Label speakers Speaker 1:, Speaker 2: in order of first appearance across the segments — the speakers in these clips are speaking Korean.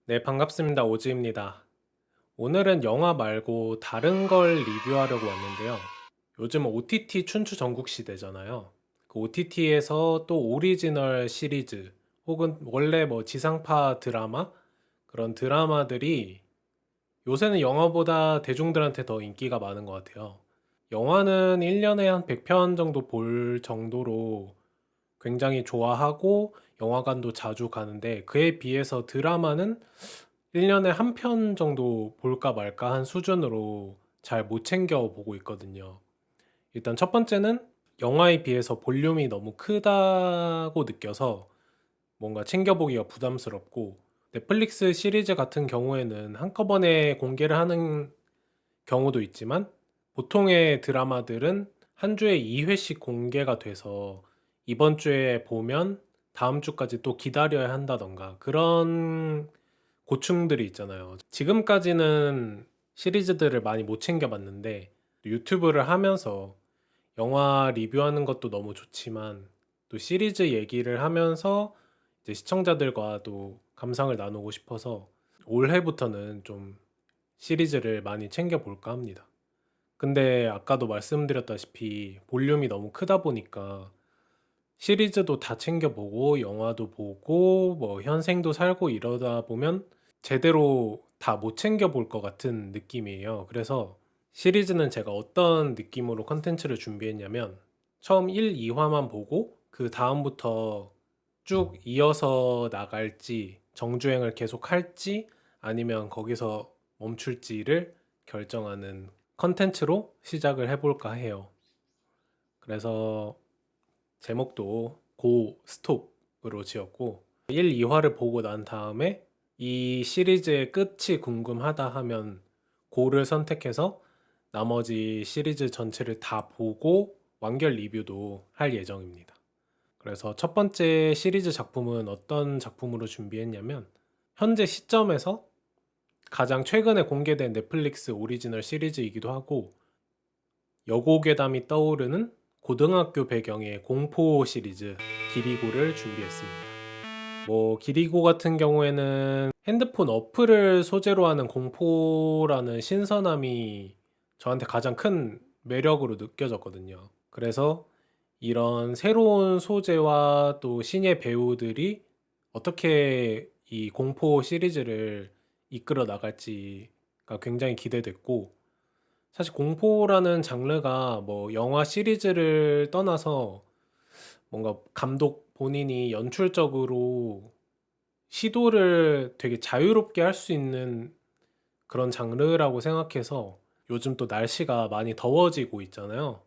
Speaker 1: 네, 반갑습니다. 오즈입니다. 오늘은 영화 말고 다른 걸 리뷰하려고 왔는데요. 요즘 OTT 춘추 전국 시대잖아요. 그 OTT에서 또 오리지널 시리즈 혹은 원래 뭐 지상파 드라마 그런 드라마들이 요새는 영화보다 대중들한테 더 인기가 많은 것 같아요. 영화는 1년에 한 100편 정도 볼 정도로 굉장히 좋아하고 영화관도 자주 가는데 그에 비해서 드라마는 1년에 한 편 정도 볼까 말까 한 수준으로 잘 못 챙겨 보고 있거든요. 일단 첫 번째는 영화에 비해서 볼륨이 너무 크다고 느껴서 뭔가 챙겨보기가 부담스럽고, 넷플릭스 시리즈 같은 경우에는 한꺼번에 공개를 하는 경우도 있지만 보통의 드라마들은 한 주에 2회씩 공개가 돼서 이번 주에 보면 다음 주까지 또 기다려야 한다던가 그런 고충들이 있잖아요. 지금까지는 시리즈들을 많이 못 챙겨봤는데 유튜브를 하면서 영화 리뷰하는 것도 너무 좋지만 또 시리즈 얘기를 하면서 이제 시청자들과도 감상을 나누고 싶어서 올해부터는 좀 시리즈를 많이 챙겨볼까 합니다. 근데 아까도 말씀드렸다시피 볼륨이 너무 크다 보니까 시리즈도 다 챙겨보고 영화도 보고 뭐 현생도 살고 이러다 보면 제대로 다 못 챙겨볼 것 같은 느낌이에요. 그래서 시리즈는 제가 어떤 느낌으로 컨텐츠를 준비했냐면 처음 1, 2화만 보고 그 다음부터 쭉 이어서 나갈지 정주행을 계속 할지 아니면 거기서 멈출지를 결정하는 컨텐츠로 시작을 해볼까 해요. 그래서 제목도 고 스톱으로 지었고 1, 2화를 보고 난 다음에 이 시리즈의 끝이 궁금하다 하면 고를 선택해서 나머지 시리즈 전체를 다 보고 완결 리뷰도 할 예정입니다. 그래서 첫 번째 시리즈 작품은 어떤 작품으로 준비했냐면 현재 시점에서 가장 최근에 공개된 넷플릭스 오리지널 시리즈이기도 하고 여고괴담이 떠오르는 고등학교 배경의 공포 시리즈 기리고를 준비했습니다. 뭐 기리고 같은 경우에는 핸드폰 어플을 소재로 하는 공포라는 신선함이 저한테 가장 큰 매력으로 느껴졌거든요. 그래서 이런 새로운 소재와 또 신예 배우들이 어떻게 이 공포 시리즈를 이끌어 나갈지가 굉장히 기대됐고, 사실 공포라는 장르가 뭐 영화 시리즈를 떠나서 뭔가 감독 본인이 연출적으로 시도를 되게 자유롭게 할 수 있는 그런 장르라고 생각해서 요즘 또 날씨가 많이 더워지고 있잖아요.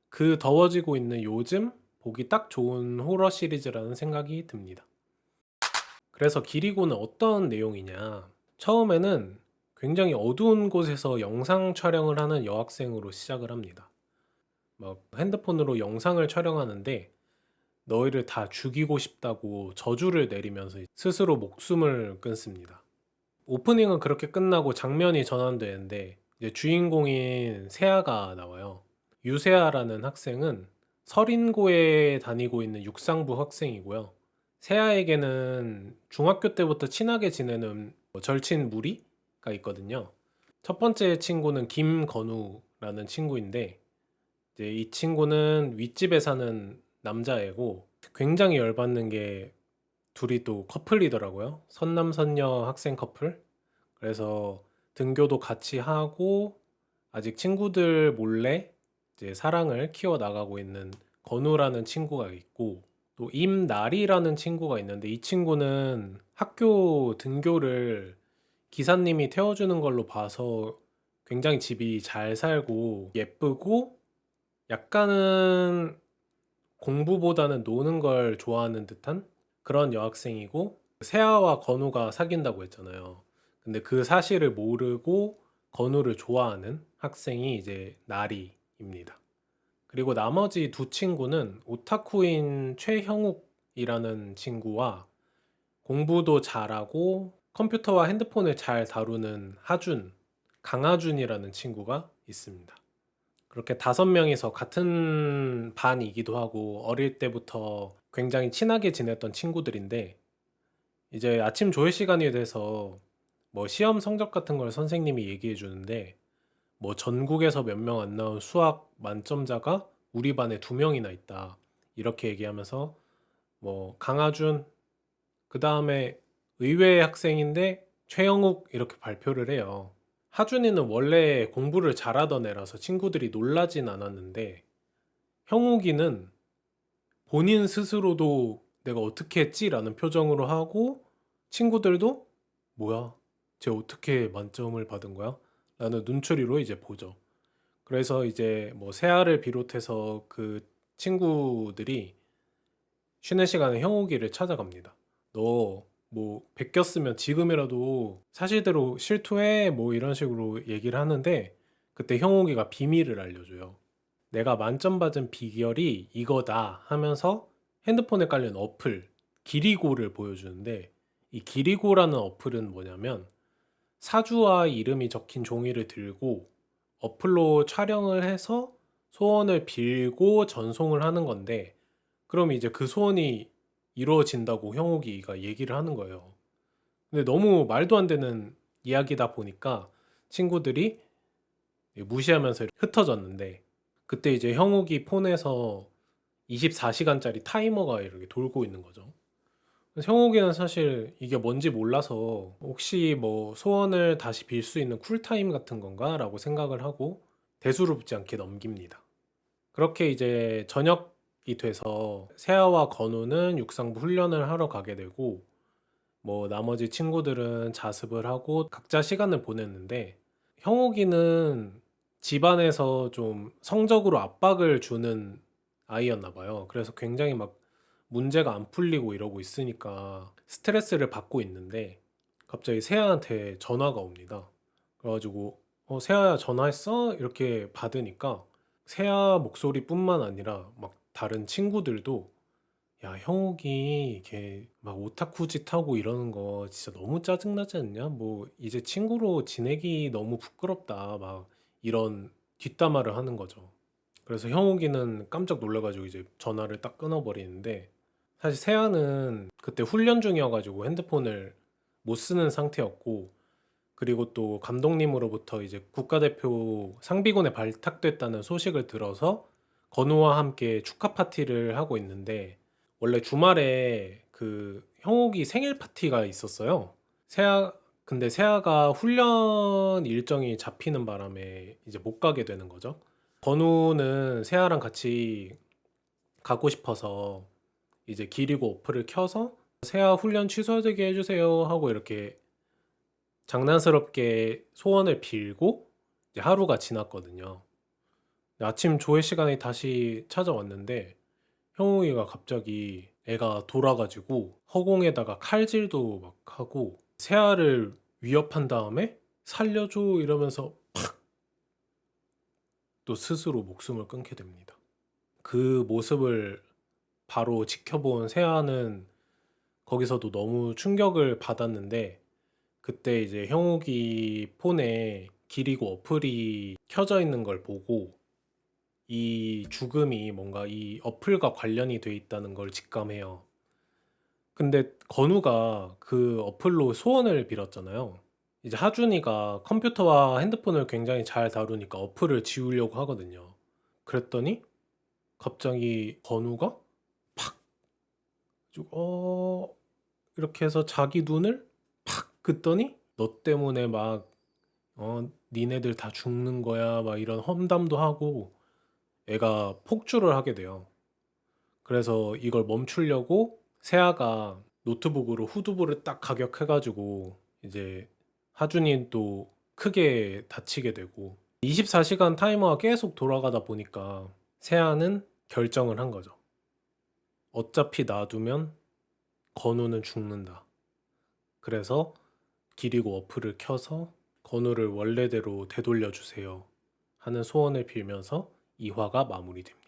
Speaker 1: 그 더워지고 있는 요즘 보기 딱 좋은 호러 시리즈라는 생각이 듭니다. 그래서 기리고는 어떤 내용이냐? 처음에는 굉장히 어두운 곳에서 영상 촬영을 하는 여학생으로 시작을 합니다. 막 핸드폰으로 영상을 촬영하는데 너희를 다 죽이고 싶다고 저주를 내리면서 스스로 목숨을 끊습니다. 오프닝은 그렇게 끝나고 장면이 전환되는데 이제 주인공인 세아가 나와요. 유세아라는 학생은 서린고에 다니고 있는 육상부 학생이고요. 세아에게는 중학교 때부터 친하게 지내는 절친 무리가 있거든요. 첫 번째 친구는 김건우라는 친구인데 이제 이 친구는 윗집에 사는 남자애고 굉장히 열받는 게 둘이 또 커플이더라고요. 선남선녀 학생 커플. 그래서 등교도 같이 하고 아직 친구들 몰래 이제 사랑을 키워나가고 있는 건우라는 친구가 있고 또 임나리라는 친구가 있는데 이 친구는 학교 등교를 기사님이 태워주는 걸로 봐서 굉장히 집이 잘 살고 예쁘고 약간은 공부보다는 노는 걸 좋아하는 듯한 그런 여학생이고 세아와 건우가 사귄다고 했잖아요. 근데 그 사실을 모르고 건우를 좋아하는 학생이 이제 나리입니다. 그리고 나머지 두 친구는 오타쿠인 최형욱이라는 친구와 공부도 잘하고 컴퓨터와 핸드폰을 잘 다루는 하준, 강하준이라는 친구가 있습니다. 그렇게 5명이서 같은 반이기도 하고 어릴 때부터 굉장히 친하게 지냈던 친구들인데 이제 아침 조회 시간이 돼서 뭐 시험 성적 같은 걸 선생님이 얘기해 주는데 뭐 전국에서 몇 명 안 나온 수학 만점자가 우리 반에 두 명이나 있다. 이렇게 얘기하면서 뭐 강하준, 그 다음에 의외의 학생인데 최영욱 이렇게 발표를 해요. 하준이는 원래 공부를 잘하던 애라서 친구들이 놀라진 않았는데 형욱이는 본인 스스로도 내가 어떻게 했지라는 표정으로 하고 친구들도 뭐야? 쟤 어떻게 만점을 받은 거야? 라는 눈초리로 이제 보죠. 그래서 이제 뭐 세아를 비롯해서 그 친구들이 쉬는 시간에 형욱이를 찾아갑니다. 너 뭐 베꼈으면 지금이라도 사실대로 실토해 뭐 이런 식으로 얘기를 하는데 그때 형욱이가 비밀을 알려줘요. 내가 만점 받은 비결이 이거다 하면서 핸드폰에 깔린 어플 기리고를 보여주는데 이 기리고라는 어플은 뭐냐면 사주와 이름이 적힌 종이를 들고 어플로 촬영을 해서 소원을 빌고 전송을 하는 건데 그럼 이제 그 소원이 이루어진다고 형욱이가 얘기를 하는 거예요. 근데 너무 말도 안 되는 이야기다 보니까 친구들이 무시하면서 흩어졌는데 그때 이제 형욱이 폰에서 24시간짜리 타이머가 이렇게 돌고 있는 거죠. 그래서 형욱이는 사실 이게 뭔지 몰라서 혹시 뭐 소원을 다시 빌 수 있는 쿨타임 같은 건가? 라고 생각을 하고 대수롭지 않게 넘깁니다. 그렇게 이제 저녁이 돼서 세아와 건우는 육상부 훈련을 하러 가게 되고 뭐 나머지 친구들은 자습을 하고 각자 시간을 보냈는데 형욱이는 집안에서 좀 성적으로 압박을 주는 아이였나 봐요. 그래서 굉장히 막 문제가 안 풀리고 이러고 있으니까 스트레스를 받고 있는데 갑자기 세아한테 전화가 옵니다. 그래가지고 세아야 전화했어? 이렇게 받으니까 세아 목소리뿐만 아니라 막 다른 친구들도 야, 형욱이 걔 막 오타쿠 짓 하고 이러는 거 진짜 너무 짜증나지 않냐? 뭐 이제 친구로 지내기 너무 부끄럽다. 막 이런 뒷담화를 하는 거죠. 그래서 형욱이는 깜짝 놀라가지고 이제 전화를 딱 끊어버리는데 사실 세아는 그때 훈련 중이어가지고 핸드폰을 못 쓰는 상태였고 그리고 또 감독님으로부터 이제 국가대표 상비군에 발탁됐다는 소식을 들어서 건우와 함께 축하 파티를 하고 있는데 원래 주말에 그 형욱이 생일 파티가 있었어요. 세아 근데 세아가 훈련 일정이 잡히는 바람에 이제 못 가게 되는 거죠. 건우는 세아랑 같이 가고 싶어서 이제 기리고 어플을 켜서 세아 훈련 취소되게 해주세요 하고 이렇게 장난스럽게 소원을 빌고 이제 하루가 지났거든요. 아침 조회 시간에 다시 찾아왔는데 형욱이가 갑자기 애가 돌아가지고 허공에다가 칼질도 막 하고 세아를 위협한 다음에 살려줘 이러면서 또 스스로 목숨을 끊게 됩니다. 그 모습을 바로 지켜본 세아는 거기서도 너무 충격을 받았는데 그때 이제 형욱이 폰에 기리고 어플이 켜져 있는 걸 보고 이 죽음이 뭔가 이 어플과 관련이 돼 있다는 걸 직감해요. 근데 건우가 그 어플로 소원을 빌었잖아요. 이제 하준이가 컴퓨터와 핸드폰을 굉장히 잘 다루니까 어플을 지우려고 하거든요. 그랬더니 갑자기 건우가 팍! 이렇게 해서 자기 눈을 팍! 긋더니 너 때문에 막 니네들 다 죽는 거야 막 이런 험담도 하고 애가 폭주를 하게 돼요. 그래서 이걸 멈추려고 세아가 노트북으로 후두부를 딱 가격해가지고 이제 하준이도 크게 다치게 되고 24시간 타이머가 계속 돌아가다 보니까 세아는 결정을 한 거죠. 어차피 놔두면 건우는 죽는다. 그래서 기리고 어플을 켜서 건우를 원래대로 되돌려 주세요 하는 소원을 빌면서 2화가 마무리됩니다.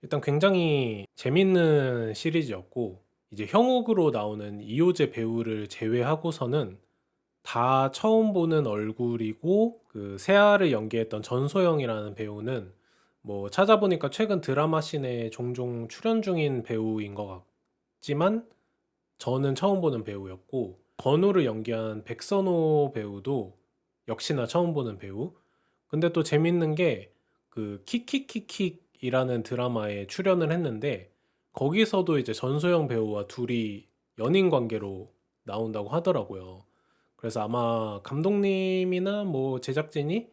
Speaker 1: 일단 굉장히 재밌는 시리즈였고 이제 형욱으로 나오는 이효재 배우를 제외하고서는 다 처음 보는 얼굴이고 그 세아를 연기했던 전소영이라는 배우는 뭐 찾아보니까 최근 드라마 씬에 종종 출연 중인 배우인 것 같지만 저는 처음 보는 배우였고, 건우를 연기한 백선호 배우도 역시나 처음 보는 배우. 근데 또 재밌는 게 그 킥킥킥킥이라는 드라마에 출연을 했는데 거기서도 이제 전소영 배우와 둘이 연인 관계로 나온다고 하더라고요. 그래서 아마 감독님이나 뭐 제작진이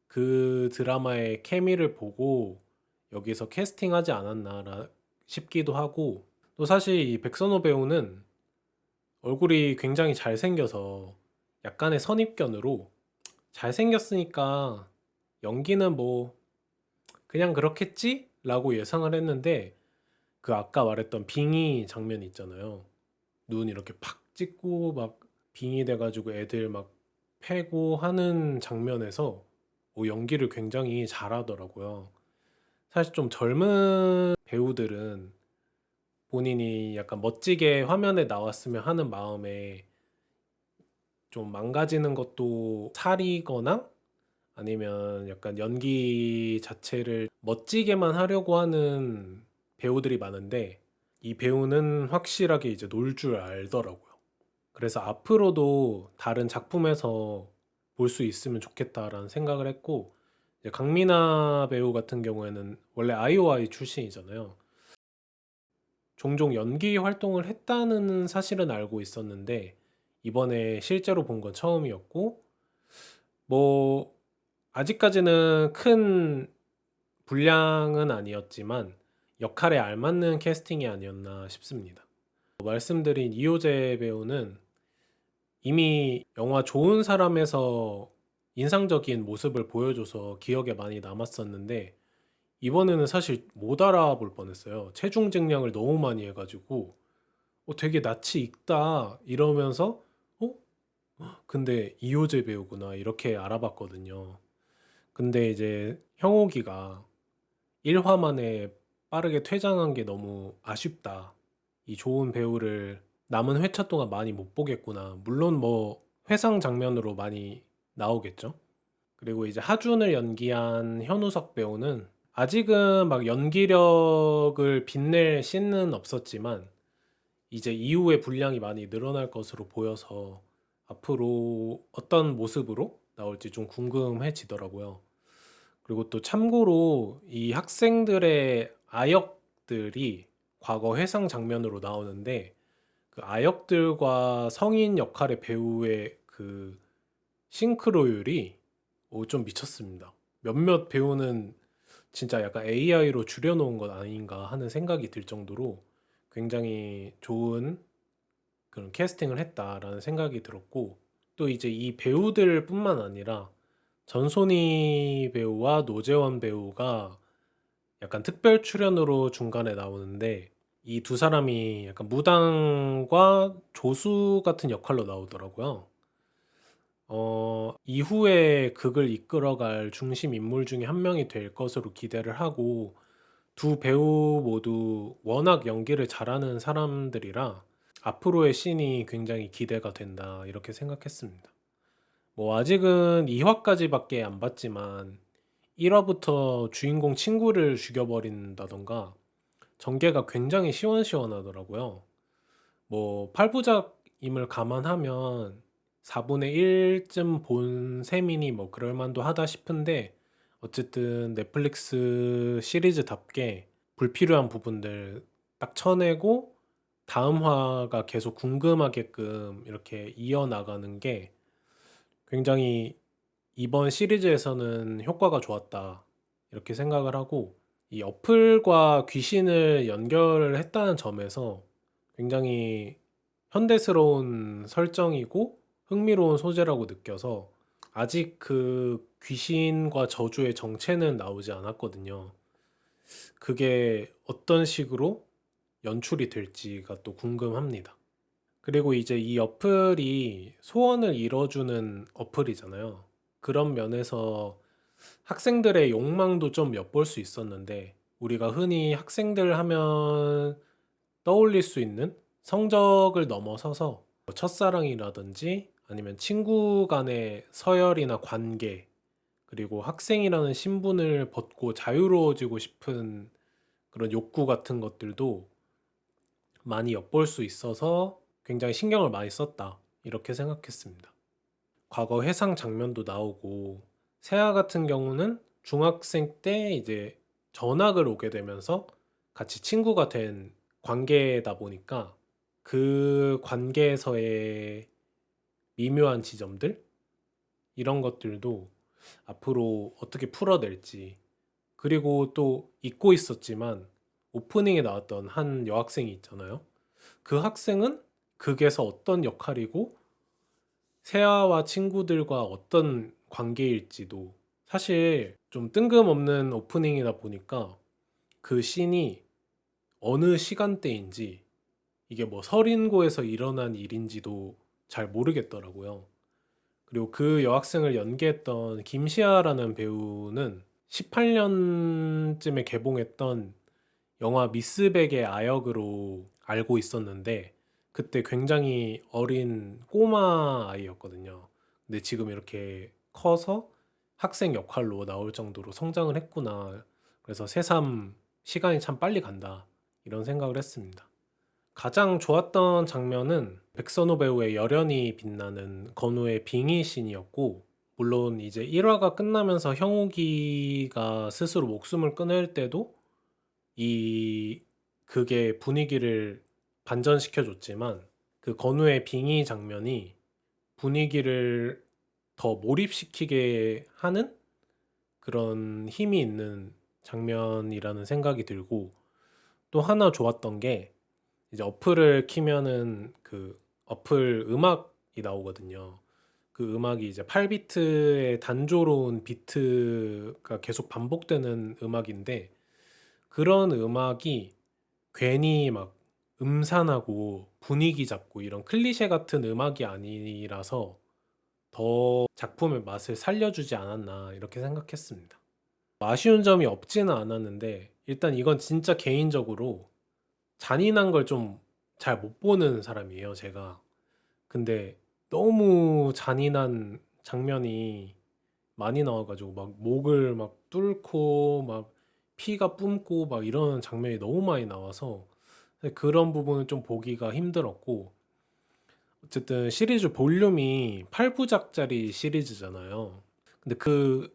Speaker 1: 그 드라마의 케미를 보고 여기서 캐스팅하지 않았나 싶기도 하고, 또 사실 이 백선호 배우는 얼굴이 굉장히 잘생겨서 약간의 선입견으로 잘생겼으니까 연기는 뭐 그냥 그렇겠지? 라고 예상을 했는데, 그 아까 말했던 빙의 장면 있잖아요. 눈 이렇게 팍 찍고 막 빙의 돼가지고 애들 막 패고 하는 장면에서 연기를 굉장히 잘하더라고요. 사실 좀 젊은 배우들은 본인이 약간 멋지게 화면에 나왔으면 하는 마음에 좀 망가지는 것도 사리거나 아니면 약간 연기 자체를 멋지게만 하려고 하는 배우들이 많은데, 이 배우는 확실하게 이제 놀 줄 알더라고요. 그래서 앞으로도 다른 작품에서 볼 수 있으면 좋겠다라는 생각을 했고, 이제 강민아 배우 같은 경우에는 원래 아이오아이 출신이잖아요. 종종 연기 활동을 했다는 사실은 알고 있었는데 이번에 실제로 본 건 처음이었고, 뭐 아직까지는 큰 분량은 아니었지만 역할에 알맞는 캐스팅이 아니었나 싶습니다. 말씀드린 이호재 배우는 이미 영화 좋은 사람에서 인상적인 모습을 보여줘서 기억에 많이 남았었는데, 이번에는 사실 못 알아볼 뻔했어요. 체중 증량을 너무 많이 해가지고 되게 낯이 익다 이러면서 어? 근데 이호재 배우구나 이렇게 알아봤거든요. 근데 이제 형욱이가 1화 만에 빠르게 퇴장한 게 너무 아쉽다. 이 좋은 배우를 남은 회차 동안 많이 못 보겠구나. 물론 뭐 회상 장면으로 많이 나오겠죠. 그리고 이제 하준을 연기한 현우석 배우는 아직은 막 연기력을 빛낼 씬은 없었지만 이제 이후에 분량이 많이 늘어날 것으로 보여서 앞으로 어떤 모습으로 나올지 좀 궁금해지더라고요. 그리고 또 참고로 이 학생들의 아역들이 과거 회상 장면으로 나오는데, 그 아역들과 성인 역할의 배우의 그 싱크로율이 좀 미쳤습니다. 몇몇 배우는 진짜 약간 AI로 줄여놓은 것 아닌가 하는 생각이 들 정도로 굉장히 좋은 그런 캐스팅을 했다라는 생각이 들었고, 또 이제 이 배우들뿐만 아니라 전소니 배우와 노재원 배우가 약간 특별 출연으로 중간에 나오는데, 이 두 사람이 약간 무당과 조수 같은 역할로 나오더라고요. 이후에 극을 이끌어갈 중심 인물 중에 한 명이 될 것으로 기대를 하고, 두 배우 모두 워낙 연기를 잘하는 사람들이라 앞으로의 씬이 굉장히 기대가 된다 이렇게 생각했습니다. 뭐 아직은 2화까지밖에 안 봤지만 1화부터 주인공 친구를 죽여버린다던가 전개가 굉장히 시원시원하더라고요. 뭐 8부작임을 감안하면 4분의 1쯤 본 셈이니 뭐 그럴만도 하다 싶은데, 어쨌든 넷플릭스 시리즈답게 불필요한 부분들 딱 쳐내고 다음 화가 계속 궁금하게끔 이렇게 이어나가는 게 굉장히 이번 시리즈에서는 효과가 좋았다 이렇게 생각을 하고, 이 어플과 귀신을 연결을 했다는 점에서 굉장히 현대스러운 설정이고 흥미로운 소재라고 느껴서, 아직 그 귀신과 저주의 정체는 나오지 않았거든요. 그게 어떤 식으로 연출이 될지가 또 궁금합니다. 그리고 이제 이 어플이 소원을 이뤄주는 어플이잖아요. 그런 면에서 학생들의 욕망도 좀 엿볼 수 있었는데, 우리가 흔히 학생들 하면 떠올릴 수 있는 성적을 넘어서서 뭐 첫사랑이라든지 아니면 친구 간의 서열이나 관계, 그리고 학생이라는 신분을 벗고 자유로워지고 싶은 그런 욕구 같은 것들도 많이 엿볼 수 있어서 굉장히 신경을 많이 썼다. 이렇게 생각했습니다. 과거 해상 장면도 나오고 세아 같은 경우는 중학생 때 이제 전학을 오게 되면서 같이 친구가 된 관계다 보니까 그 관계에서의 미묘한 지점들 이런 것들도 앞으로 어떻게 풀어낼지 그리고 또 잊고 있었지만 오프닝에 나왔던 한 여학생이 있잖아요. 그 학생은 극에서 어떤 역할이고 세아와 친구들과 어떤 관계일지도 사실 좀 뜬금없는 오프닝이다 보니까 그 씬이 어느 시간대인지 이게 뭐 설인고에서 일어난 일인지도 잘 모르겠더라고요. 그리고 그 여학생을 연기했던 김시아라는 배우는 18년쯤에 개봉했던 영화 미스백의 아역으로 알고 있었는데 그때 굉장히 어린 꼬마 아이였거든요. 근데 지금 이렇게 커서 학생 역할로 나올 정도로 성장을 했구나. 그래서 새삼 시간이 참 빨리 간다. 이런 생각을 했습니다. 가장 좋았던 장면은 백선호 배우의 열연이 빛나는 건우의 빙의 씬이었고, 물론 이제 1화가 끝나면서 형욱이가 스스로 목숨을 끊을 때도 이 극의 분위기를 반전시켜줬지만 그 건우의 빙의 장면이 분위기를 더 몰입시키게 하는 그런 힘이 있는 장면이라는 생각이 들고 또 하나 좋았던 게 이제 어플을 키면은 그 어플 음악이 나오거든요. 그 음악이 이제 8비트의 단조로운 비트가 계속 반복되는 음악인데 그런 음악이 괜히 막 음산하고 분위기 잡고 이런 클리셰 같은 음악이 아니라서 더 작품의 맛을 살려주지 않았나 이렇게 생각했습니다. 아쉬운 점이 없지는 않았는데 일단 이건 진짜 개인적으로 잔인한 걸 좀 잘 못 보는 사람이에요, 제가. 근데 너무 잔인한 장면이 많이 나와가지고 막 목을 막 뚫고 막 피가 뿜고 막 이런 장면이 너무 많이 나와서 그런 부분은 좀 보기가 힘들었고 어쨌든 시리즈 볼륨이 8부작짜리 시리즈잖아요. 근데 그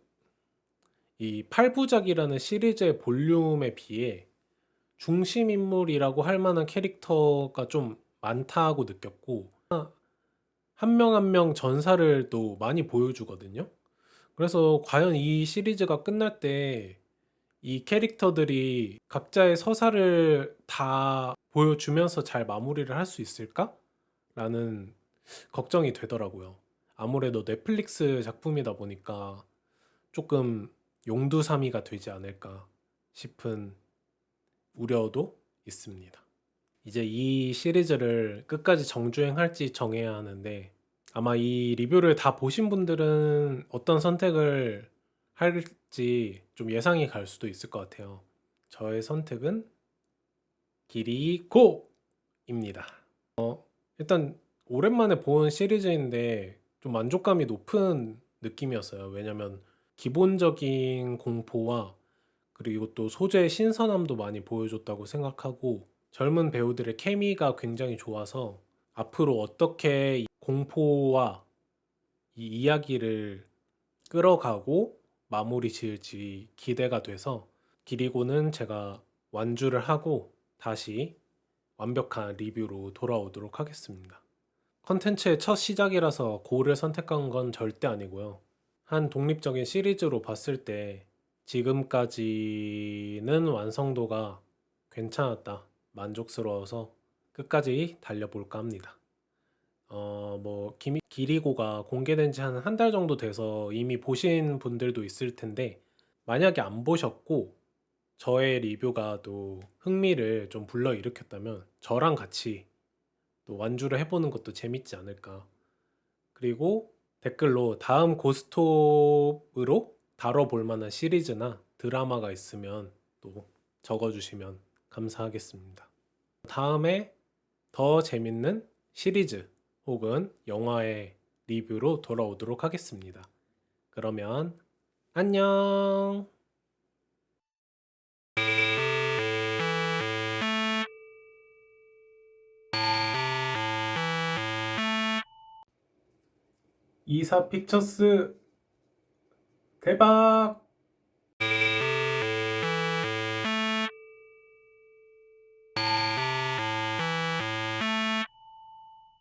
Speaker 1: 이 8부작이라는 시리즈의 볼륨에 비해 중심 인물이라고 할 만한 캐릭터가 좀 많다고 느꼈고 한 명 한 명 전사를 또 많이 보여주거든요. 그래서 과연 이 시리즈가 끝날 때 이 캐릭터들이 각자의 서사를 다 보여주면서 잘 마무리를 할 수 있을까? 라는 걱정이 되더라고요. 아무래도 넷플릭스 작품이다 보니까 조금 용두사미가 되지 않을까 싶은 우려도 있습니다. 이제 이 시리즈를 끝까지 정주행할지 정해야 하는데 아마 이 리뷰를 다 보신 분들은 어떤 선택을 할지 좀 예상이 갈 수도 있을 것 같아요. 저의 선택은 기리고입니다. 일단 오랜만에 본 시리즈인데 좀 만족감이 높은 느낌이었어요. 왜냐면 기본적인 공포와 그리고 또 소재의 신선함도 많이 보여줬다고 생각하고 젊은 배우들의 케미가 굉장히 좋아서 앞으로 어떻게 이 공포와 이 이야기를 끌어가고 마무리 지을지 기대가 돼서 기리고는 제가 완주를 하고 다시 완벽한 리뷰로 돌아오도록 하겠습니다. 컨텐츠의 첫 시작이라서 고를 선택한 건 절대 아니고요. 한 독립적인 시리즈로 봤을 때 지금까지는 완성도가 괜찮았다, 만족스러워서 끝까지 달려볼까 합니다. 뭐 기리고가 공개된 지 한 달 정도 돼서 이미 보신 분들도 있을 텐데 만약에 안 보셨고 저의 리뷰가 또 흥미를 좀 불러일으켰다면 저랑 같이 또 완주를 해보는 것도 재밌지 않을까. 그리고 댓글로 다음 고스톱으로 다뤄볼 만한 시리즈나 드라마가 있으면 또 적어주시면 감사하겠습니다. 다음에 더 재밌는 시리즈 혹은 영화의 리뷰로 돌아오도록 하겠습니다. 그러면 안녕! 이사 픽처스 대박!